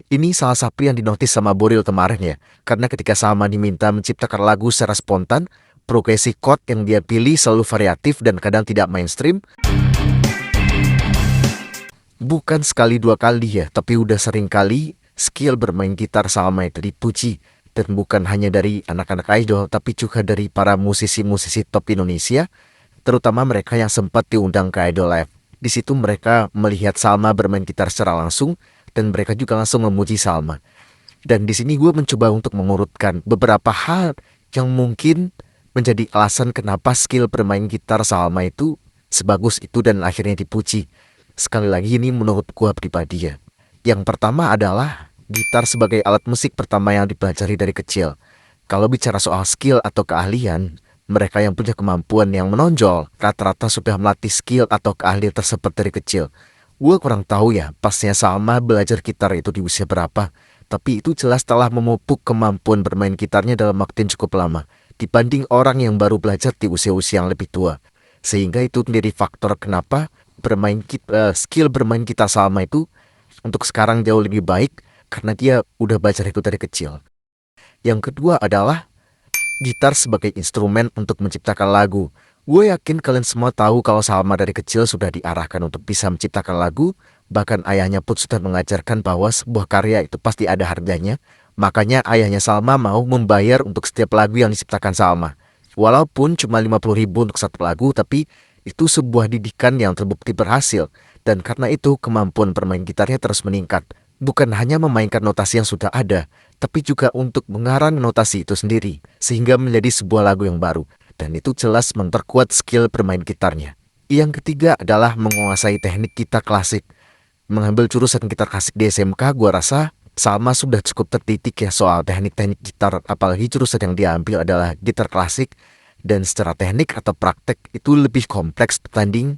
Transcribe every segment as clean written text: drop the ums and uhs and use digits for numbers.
Ini salah satu yang dinotis sama Boril kemarin ya, karena ketika Salma diminta menciptakan lagu secara spontan, progresi chord yang dia pilih selalu variatif dan kadang tidak mainstream. Bukan sekali dua kali ya, tapi udah sering kali skill bermain gitar Salma itu dipuji. Dan bukan hanya dari anak-anak idol, tapi juga dari para musisi-musisi top Indonesia, terutama mereka yang sempat diundang ke Idol Live. Di situ mereka melihat Salma bermain gitar secara langsung, dan mereka juga langsung memuji Salma. Dan di sini gue mencoba untuk mengurutkan beberapa hal yang mungkin menjadi alasan kenapa skill bermain gitar Salma itu sebagus itu dan akhirnya dipuji. Sekali lagi ini menurut gue pribadi ya. Yang pertama adalah gitar sebagai alat musik pertama yang dipelajari dari kecil. Kalau bicara soal skill atau keahlian, mereka yang punya kemampuan yang menonjol rata-rata sudah melatih skill atau keahlian tersebut dari kecil. Gue kurang tahu ya pasnya Salma belajar gitar itu di usia berapa, tapi itu jelas telah memupuk kemampuan bermain gitarnya dalam waktu yang cukup lama dibanding orang yang baru belajar di usia-usia yang lebih tua. Sehingga itu menjadi faktor kenapa skill bermain gitar Salma itu untuk sekarang jauh lebih baik karena dia udah belajar itu dari kecil. Yang kedua adalah gitar sebagai instrumen untuk menciptakan lagu. Gue yakin kalian semua tahu kalau Salma dari kecil sudah diarahkan untuk bisa menciptakan lagu. Bahkan ayahnya pun sudah mengajarkan bahwa sebuah karya itu pasti ada harganya. Makanya ayahnya Salma mau membayar untuk setiap lagu yang diciptakan Salma. Walaupun cuma 50.000 untuk satu lagu, tapi itu sebuah didikan yang terbukti berhasil. Dan karena itu kemampuan bermain gitarnya terus meningkat. Bukan hanya memainkan notasi yang sudah ada, tapi juga untuk mengarang notasi itu sendiri, sehingga menjadi sebuah lagu yang baru. Dan itu jelas memperkuat skill bermain gitarnya. Yang ketiga adalah menguasai teknik gitar klasik. Mengambil jurusan gitar klasik di SMK, gua rasa Salma sudah cukup terdidik ya soal teknik-teknik gitar, apalagi jurusan yang diambil adalah gitar klasik. Dan secara teknik atau praktek itu lebih kompleks dibanding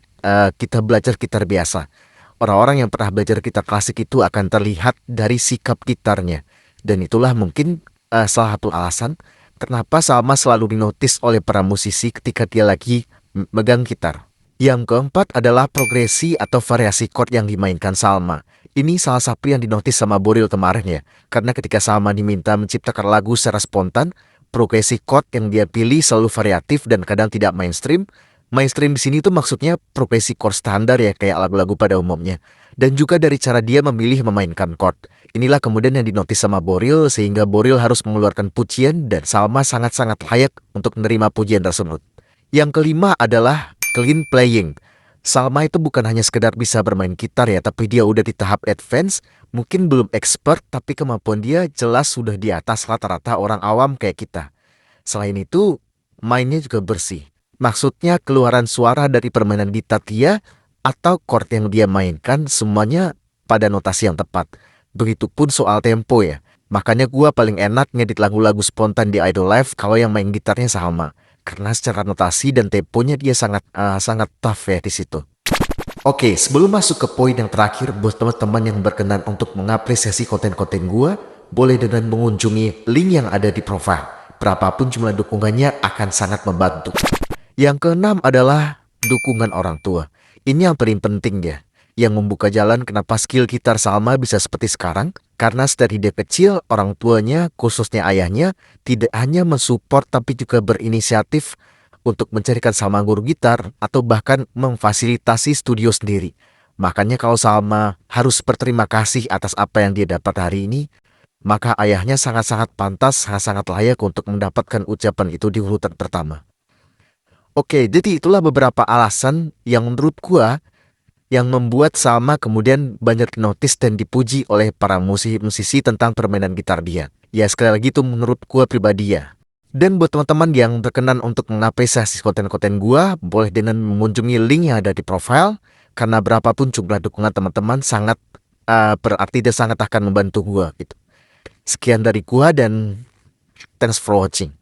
kita belajar gitar biasa. Orang-orang yang pernah belajar gitar klasik itu akan terlihat dari sikap gitarnya. Dan itulah mungkin salah satu alasan kenapa Salma selalu dinotis oleh para musisi ketika dia lagi megang gitar. Yang keempat adalah progresi atau variasi chord yang dimainkan Salma. Ini salah satu yang dinotis sama Boril kemarin ya. Karena ketika Salma diminta menciptakan lagu secara spontan, progresi chord yang dia pilih selalu variatif dan kadang tidak mainstream. Mainstream di sini tuh maksudnya progresi chord standar ya kayak lagu-lagu pada umumnya. Dan juga dari cara dia memilih memainkan chord. Inilah kemudian yang dinotis sama Boril sehingga Boril harus mengeluarkan pujian dan Salma sangat-sangat layak untuk menerima pujian tersebut. Yang kelima adalah clean playing. Salma itu bukan hanya sekedar bisa bermain gitar ya, tapi dia udah di tahap advance, mungkin belum expert tapi kemampuan dia jelas sudah di atas rata-rata orang awam kayak kita. Selain itu, mainnya juga bersih. Maksudnya keluaran suara dari permainan gitar dia atau chord yang dia mainkan semuanya pada notasi yang tepat. Begitupun soal tempo ya. Makanya gua paling enak ngedit lagu-lagu spontan di Idol Live kalau yang main gitarnya Salma. Karena secara notasi dan temponya dia sangat tough ya di situ. Oke, sebelum masuk ke poin yang terakhir, buat teman-teman yang berkenan untuk mengapresiasi konten-konten gua, boleh dengan mengunjungi link yang ada di profile. Berapapun jumlah dukungannya akan sangat membantu. Yang keenam adalah dukungan orang tua. Ini yang paling penting ya. Yang membuka jalan kenapa skill gitar Salma bisa seperti sekarang. Karena dari dia kecil, orang tuanya, khususnya ayahnya, tidak hanya mensupport tapi juga berinisiatif untuk mencarikan Salma guru gitar atau bahkan memfasilitasi studio sendiri. Makanya kalau Salma harus berterima kasih atas apa yang dia dapat hari ini, maka ayahnya sangat-sangat pantas, sangat-sangat layak untuk mendapatkan ucapan itu di urutan pertama. Oke, jadi itulah beberapa alasan yang menurut gua yang membuat Salma kemudian banyak notice dan dipuji oleh para musisi tentang permainan gitar dia. Ya sekali lagi itu menurut gua pribadi ya. Dan buat teman-teman yang berkenan untuk mengapresiasi konten-konten gua, boleh dengan mengunjungi link yang ada di profile. Karena berapapun jumlah dukungan teman-teman sangat berarti dan sangat akan membantu gua gitu. Sekian dari gua dan thanks for watching.